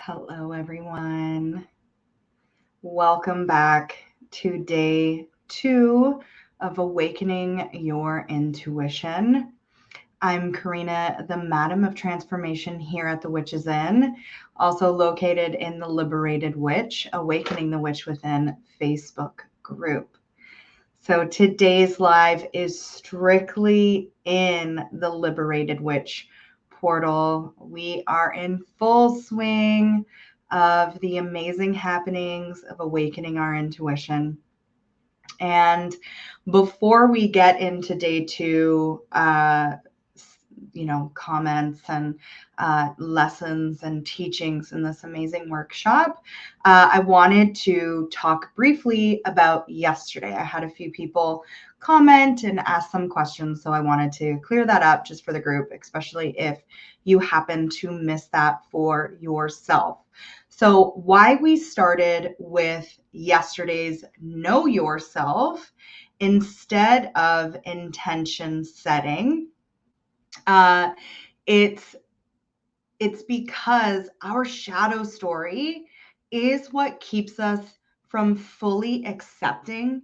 Hello, everyone. Welcome back to day 2 of Awakening Your Intuition. I'm Karina, the Madam of Transformation here at the Witch's Inn, also located in the Liberated Witch, Awakening the Witch Within Facebook group. So today's live is strictly in the Liberated Witch Portal. We are in full swing of the amazing happenings of awakening our intuition. And before we get into day 2, comments and lessons and teachings in this amazing workshop, I wanted to talk briefly about yesterday. I had a few people comment and ask some questions, so I wanted to clear that up just for the group, especially if you happen to miss that for yourself. So why we started with yesterday's Know Yourself instead of intention setting, it's because our shadow story is what keeps us from fully accepting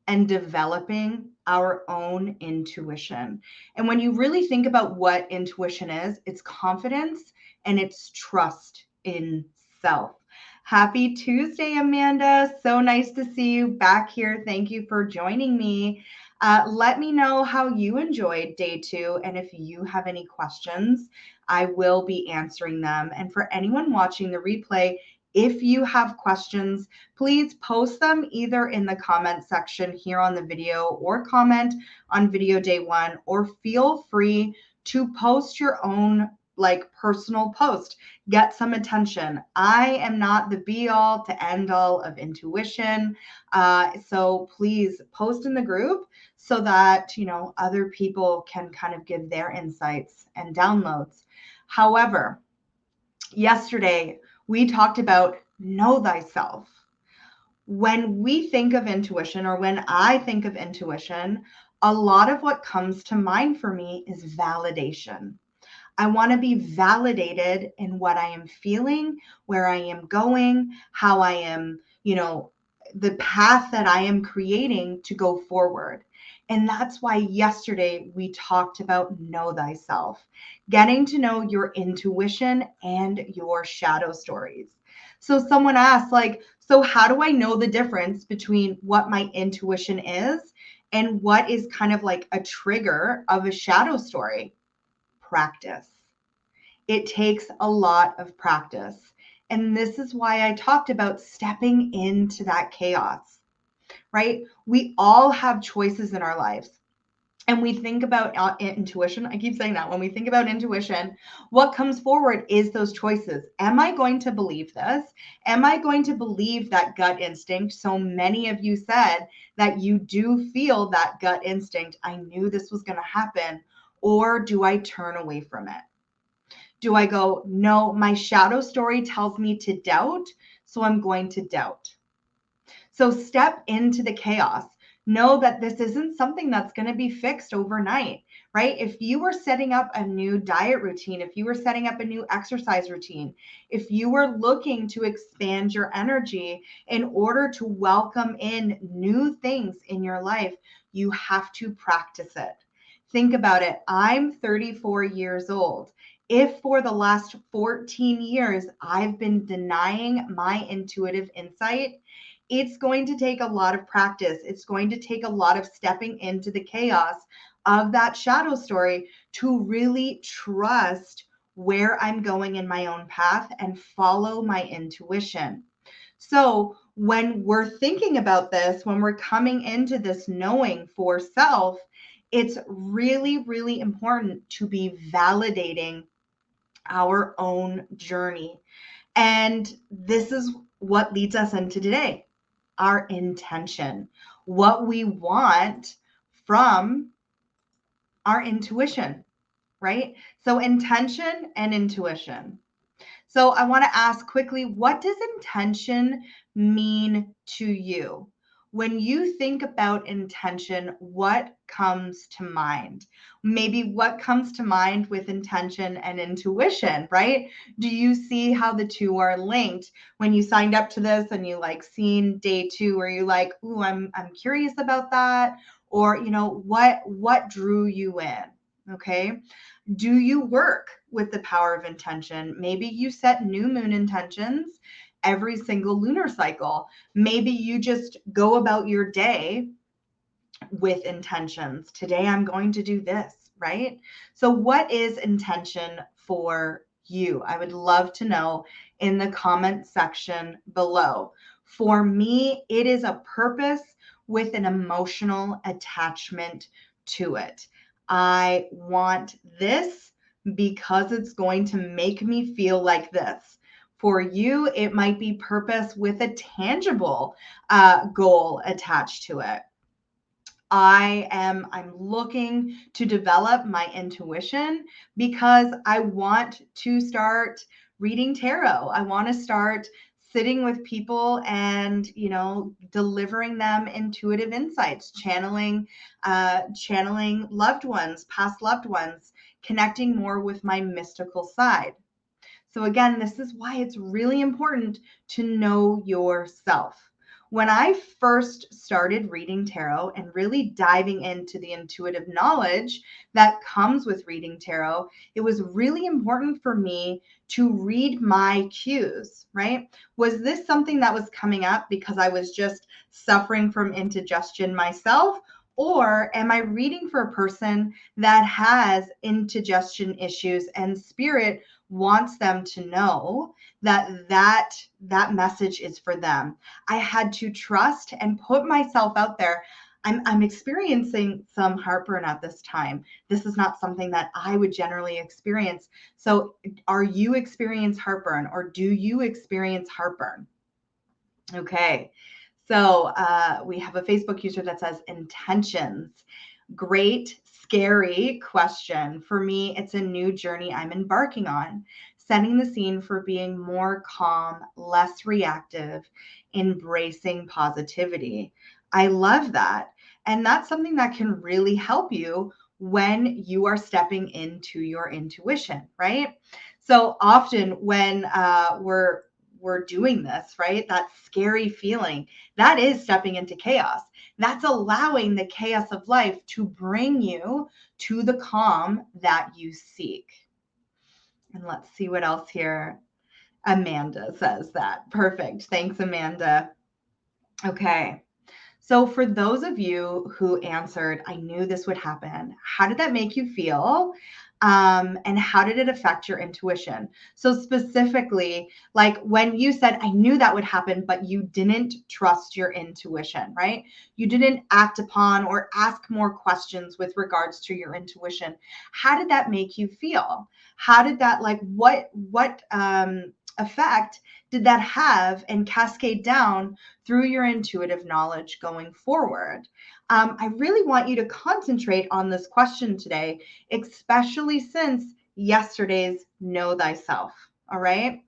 and developing our own intuition. And when you really think about what intuition is, it's confidence and it's trust in self. Happy Tuesday, Amanda. So nice to see you back here. Thank you for joining me. Let me know how you enjoyed day 2, and if you have any questions, I will be answering them. And for anyone watching the replay, if you have questions, please post them either in the comment section here on the video or comment on video day 1, or feel free to post your own personal post. Get some attention. I am not the be all to end all of intuition. So please post in the group so that, other people can kind of give their insights and downloads. However, yesterday we talked about know thyself. When we think of intuition, or when I think of intuition, a lot of what comes to mind for me is validation. I want to be validated in what I am feeling, where I am going, how I am, the path that I am creating to go forward. And that's why yesterday we talked about know thyself, getting to know your intuition and your shadow stories. So someone asked, so how do I know the difference between what my intuition is and what is kind of like a trigger of a shadow story? Practice. It takes a lot of practice. And this is why I talked about stepping into that chaos, right? We all have choices in our lives. And we think about intuition. I keep saying that. When we think about intuition, what comes forward is those choices. Am I going to believe this? Am I going to believe that gut instinct? So many of you said that you do feel that gut instinct. I knew this was going to happen. Or do I turn away from it? Do I go, no, my shadow story tells me to doubt, so I'm going to doubt? So step into the chaos. Know that this isn't something that's going to be fixed overnight, right? If you were setting up a new diet routine, if you were setting up a new exercise routine, if you were looking to expand your energy in order to welcome in new things in your life, you have to practice it. Think about it. I'm 34 years old. If for the last 14 years I've been denying my intuitive insight, it's going to take a lot of practice. It's going to take a lot of stepping into the chaos of that shadow story to really trust where I'm going in my own path and follow my intuition. So when we're thinking about this, when we're coming into this knowing for self, it's really, really important to be validating our own journey. And this is what leads us into today, our intention, what we want from our intuition, right? So intention and intuition. So I want to ask quickly, what does intention mean to you? When you think about intention, what comes to mind? Maybe what comes to mind with intention and intuition, right? Do you see how the two are linked? When you signed up to this and you like seen day 2, where you like, ooh, I'm curious about that, or what drew you in? Okay. Do you work with the power of intention? Maybe you set new moon intentions every single lunar cycle. Maybe you just go about your day with intentions. Today I'm going to do this, right? So what is intention for you? I would love to know in the comment section below. For me, it is a purpose with an emotional attachment to it. I want this because it's going to make me feel like this. For you, it might be purpose with a tangible goal attached to it. I'm looking to develop my intuition because I want to start reading tarot. I want to start sitting with people and, delivering them intuitive insights, channeling loved ones, past loved ones, connecting more with my mystical side. So again, this is why it's really important to know yourself. When I first started reading tarot and really diving into the intuitive knowledge that comes with reading tarot, it was really important for me to read my cues, right? Was this something that was coming up because I was just suffering from indigestion myself? Or am I reading for a person that has indigestion issues and spirit wants them to know that message is for them? I had to trust and put myself out there. I'm experiencing some heartburn at this time. This is not something that I would generally experience. So are you experiencing heartburn, or do you experience heartburn? Okay. So we have a Facebook user that says intentions. Great, scary question. For me, it's a new journey I'm embarking on, setting the scene for being more calm, less reactive, embracing positivity. I love that. And that's something that can really help you when you are stepping into your intuition, right? So often when we're doing this, right? That scary feeling, that is stepping into chaos. That's allowing the chaos of life to bring you to the calm that you seek. And let's see what else here. Amanda says that. Perfect. Thanks, Amanda. Okay. So for those of you who answered, I knew this would happen, how did that make you feel? And how did it affect your intuition? So specifically, like when you said, I knew that would happen, but you didn't trust your intuition, right? You didn't act upon or ask more questions with regards to your intuition. How did that make you feel? How did that, like, what effect did that have and cascade down through your intuitive knowledge going forward? I really want you to concentrate on this question today, especially since yesterday's Know Thyself. All right.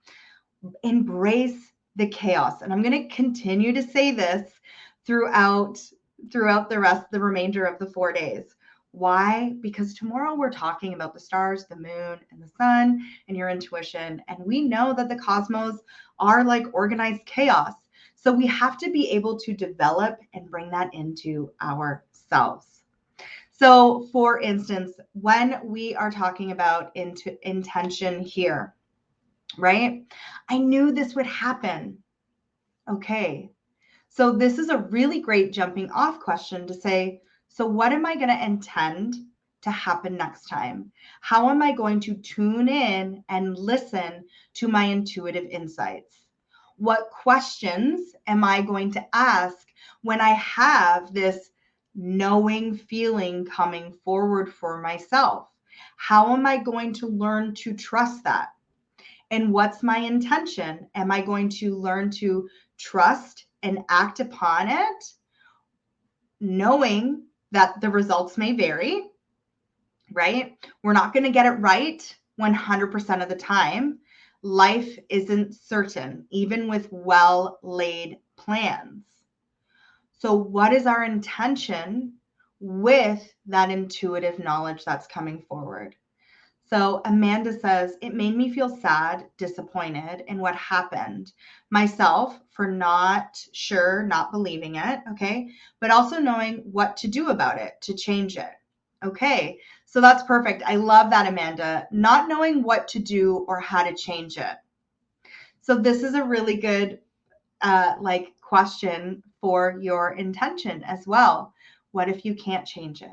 Embrace the chaos. And I'm going to continue to say this throughout the remainder of the 4 days. Why? Because tomorrow we're talking about the stars, the moon, and the sun, and your intuition. And we know that the cosmos are like organized chaos. So we have to be able to develop and bring that into ourselves. So for instance, when we are talking about intention here, right? I knew this would happen. Okay. So this is a really great jumping off question to say, so what am I going to intend to happen next time? How am I going to tune in and listen to my intuitive insights? What questions am I going to ask when I have this knowing feeling coming forward for myself? How am I going to learn to trust that? And what's my intention? Am I going to learn to trust and act upon it, knowing that the results may vary, right? We're not going to get it right 100% of the time. Life isn't certain, even with well-laid plans. So what is our intention with that intuitive knowledge that's coming forward? So Amanda says, it made me feel sad, disappointed in what happened. Myself for not sure, not believing it, okay? But also knowing what to do about it, to change it. Okay, so that's perfect. I love that, Amanda. Not knowing what to do or how to change it. So this is a really good question for your intention as well. What if you can't change it,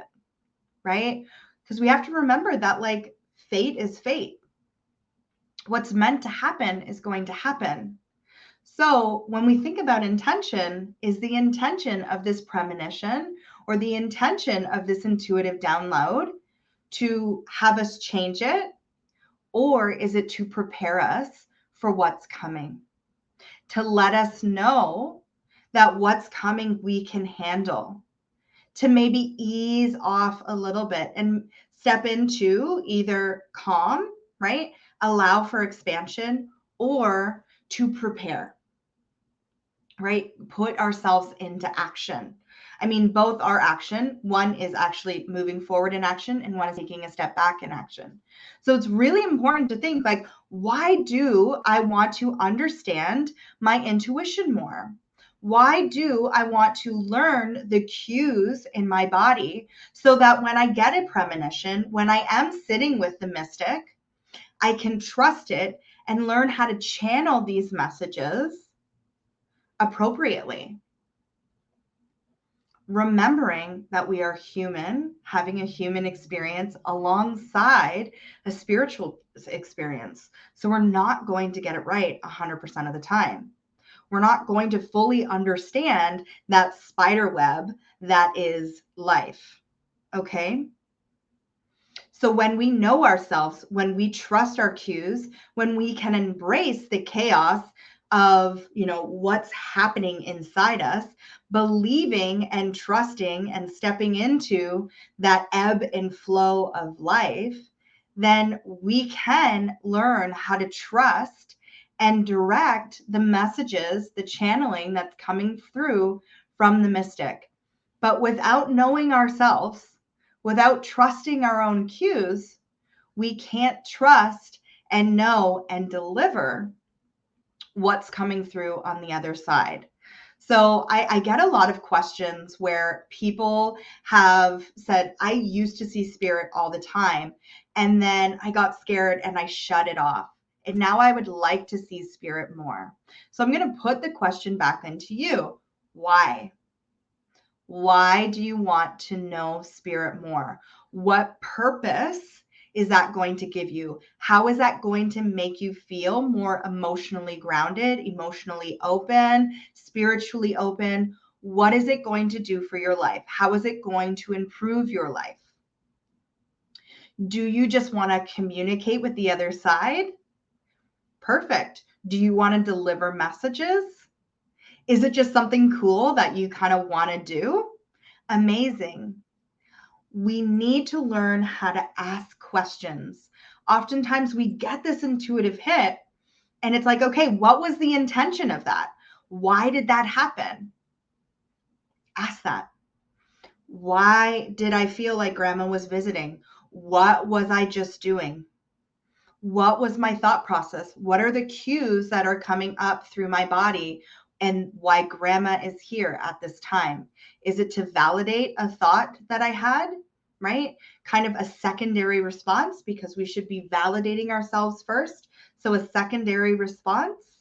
right? Because we have to remember that fate is fate. What's meant to happen is going to happen. So when we think about intention, is the intention of this premonition or the intention of this intuitive download to have us change it, or is it to prepare us for what's coming? To let us know that what's coming we can handle, to maybe ease off a little bit and step into either calm, right? Allow for expansion, or to prepare, right? Put ourselves into action. I mean, both are action. One is actually moving forward in action, and one is taking a step back in action. So it's really important to think why do I want to understand my intuition more? Why do I want to learn the cues in my body so that when I get a premonition, when I am sitting with the mystic, I can trust it and learn how to channel these messages appropriately? Remembering that we are human, having a human experience alongside a spiritual experience. So we're not going to get it right 100% of the time. We're not going to fully understand that spider web that is life. Okay? So when we know ourselves, when we trust our cues, when we can embrace the chaos of, what's happening inside us, believing and trusting and stepping into that ebb and flow of life, then we can learn how to trust and direct the messages, the channeling that's coming through from the mystic. But without knowing ourselves, without trusting our own cues, we can't trust and know and deliver what's coming through on the other side. So I get a lot of questions where people have said, I used to see spirit all the time, and then I got scared and I shut it off. And now I would like to see spirit more. So I'm going to put the question back into you. Why? Why do you want to know spirit more? What purpose is that going to give you? How is that going to make you feel more emotionally grounded, emotionally open, spiritually open? What is it going to do for your life? How is it going to improve your life? Do you just want to communicate with the other side? Perfect. Do you want to deliver messages? Is it just something cool that you kind of want to do? Amazing. We need to learn how to ask questions. Oftentimes we get this intuitive hit and it's like, okay, what was the intention of that? Why did that happen? Ask that. Why did I feel like grandma was visiting? What was I just doing? What was my thought process? What are the cues that are coming up through my body and why grandma is here at this time? Is it to validate a thought that I had, right? Kind of a secondary response, because we should be validating ourselves first. So a secondary response.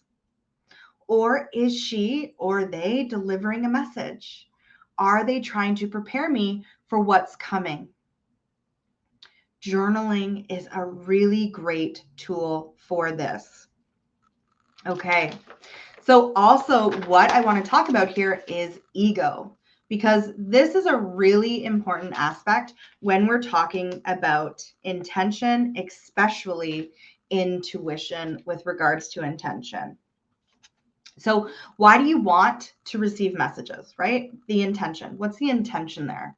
Or is she or they delivering a message? Are they trying to prepare me for what's coming? Journaling is a really great tool for this. Okay. So also what I want to talk about here is ego, because this is a really important aspect when we're talking about intention, especially intuition with regards to intention. So why do you want to receive messages, right? The intention. What's the intention there?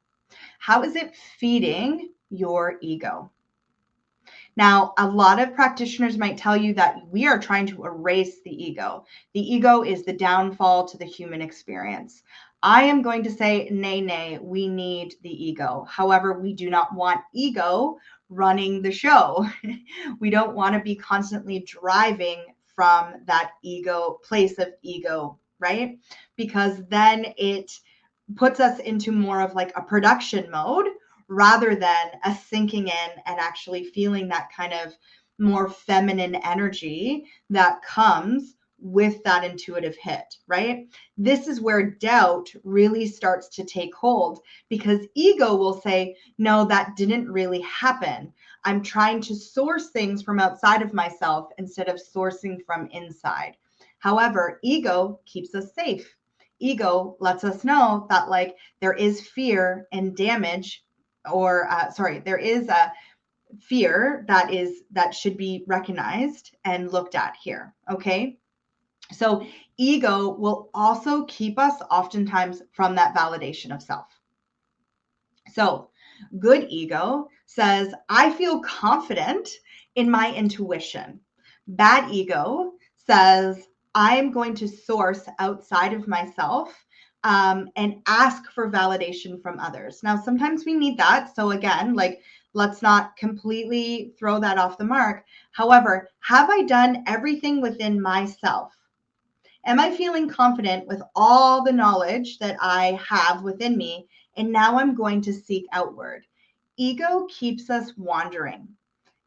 How is it feeding your ego? Now, a lot of practitioners might tell you that we are trying to erase the ego. The ego is the downfall to the human experience. I am going to say, nay, we need the ego. However, we do not want ego running the show. We don't want to be constantly driving from that ego place of ego, right? Because then it puts us into more of like a production mode rather than a sinking in and actually feeling that kind of more feminine energy that comes with that intuitive hit, right? This is where doubt really starts to take hold because ego will say, no, that didn't really happen. I'm trying to source things from outside of myself instead of sourcing from inside. However, ego keeps us safe. Ego lets us know that like there is fear and damage, or there is a fear that should be recognized and looked at here. Okay. So ego will also keep us oftentimes from that validation of self. So good ego says, I feel confident in my intuition. Bad ego says, I am going to source outside of myself and ask for validation from others. Now, sometimes we need that. So again, like, let's not completely throw that off the mark. However, have I done everything within myself? Am I feeling confident with all the knowledge that I have within me? And now I'm going to seek outward. Ego keeps us wandering.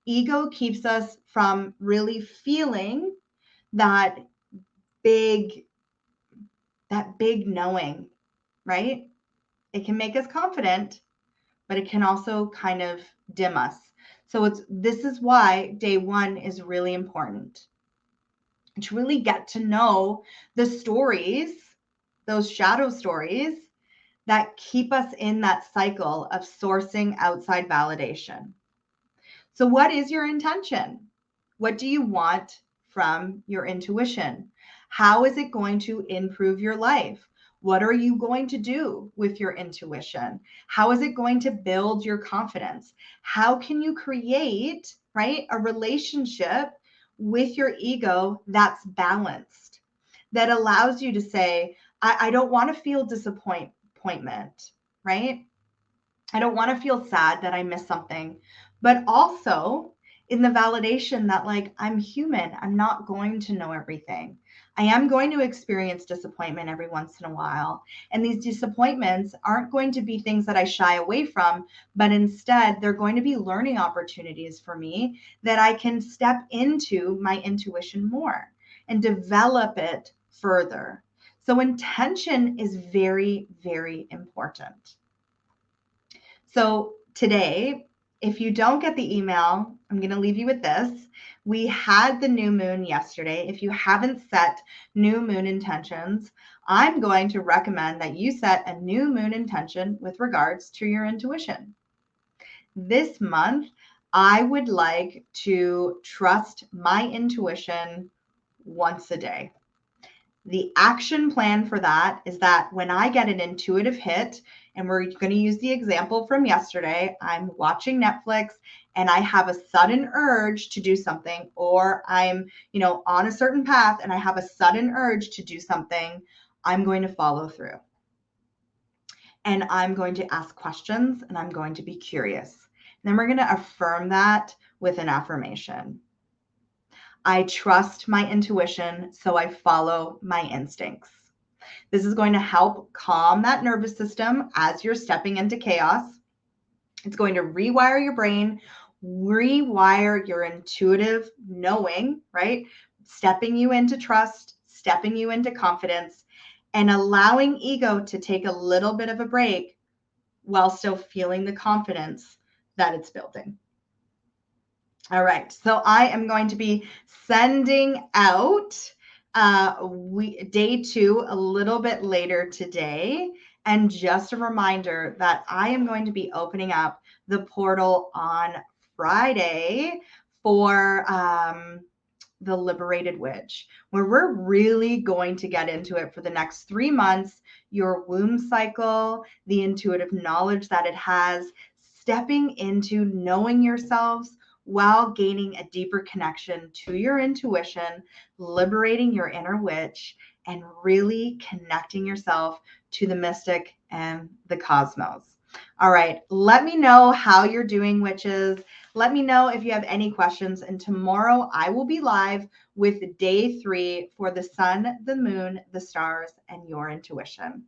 Ego keeps us from really feeling that big, that big knowing, right? It can make us confident, but it can also kind of dim us. So this is why day one is really important, to really get to know the stories, those shadow stories that keep us in that cycle of sourcing outside validation. So, what is your intention? What do you want from your intuition? How is it going to improve your life? What are you going to do with your intuition? How is it going to build your confidence? How can you create, right, a relationship with your ego that's balanced, that allows you to say, I don't want to feel disappointment, right? I don't want to feel sad that I missed something, but also in the validation that, like, I'm human. I'm not going to know everything. I am going to experience disappointment every once in a while. And these disappointments aren't going to be things that I shy away from, but instead they're going to be learning opportunities for me that I can step into my intuition more and develop it further. So intention is very, very important. So today, if you don't get the email, I'm going to leave you with this. We had the new moon yesterday. If you haven't set new moon intentions, I'm going to recommend that you set a new moon intention with regards to your intuition. This month, I would like to trust my intuition once a day. The action plan for that is that when I get an intuitive hit, and we're going to use the example from yesterday, I'm watching Netflix and I have a sudden urge to do something, or I'm, on a certain path and I have a sudden urge to do something, I'm going to follow through. And I'm going to ask questions and I'm going to be curious. And then we're going to affirm that with an affirmation. I trust my intuition, so I follow my instincts. This is going to help calm that nervous system as you're stepping into chaos. It's going to rewire your brain, rewire your intuitive knowing, right? Stepping you into trust, stepping you into confidence, and allowing ego to take a little bit of a break while still feeling the confidence that it's building. All right, so I am going to be sending out day 2 a little bit later today. And just a reminder that I am going to be opening up the portal on Friday for the Liberated Witch, where we're really going to get into it for the next 3 months, your womb cycle, the intuitive knowledge that it has, stepping into knowing yourselves while gaining a deeper connection to your intuition, liberating your inner witch, and really connecting yourself to the mystic and the cosmos. All right, let me know how you're doing, witches. Let me know if you have any questions. And tomorrow I will be live with day 3 for the sun, the moon, the stars, and your intuition.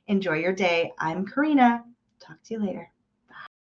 Enjoy your day. I'm Karina. Talk to you later.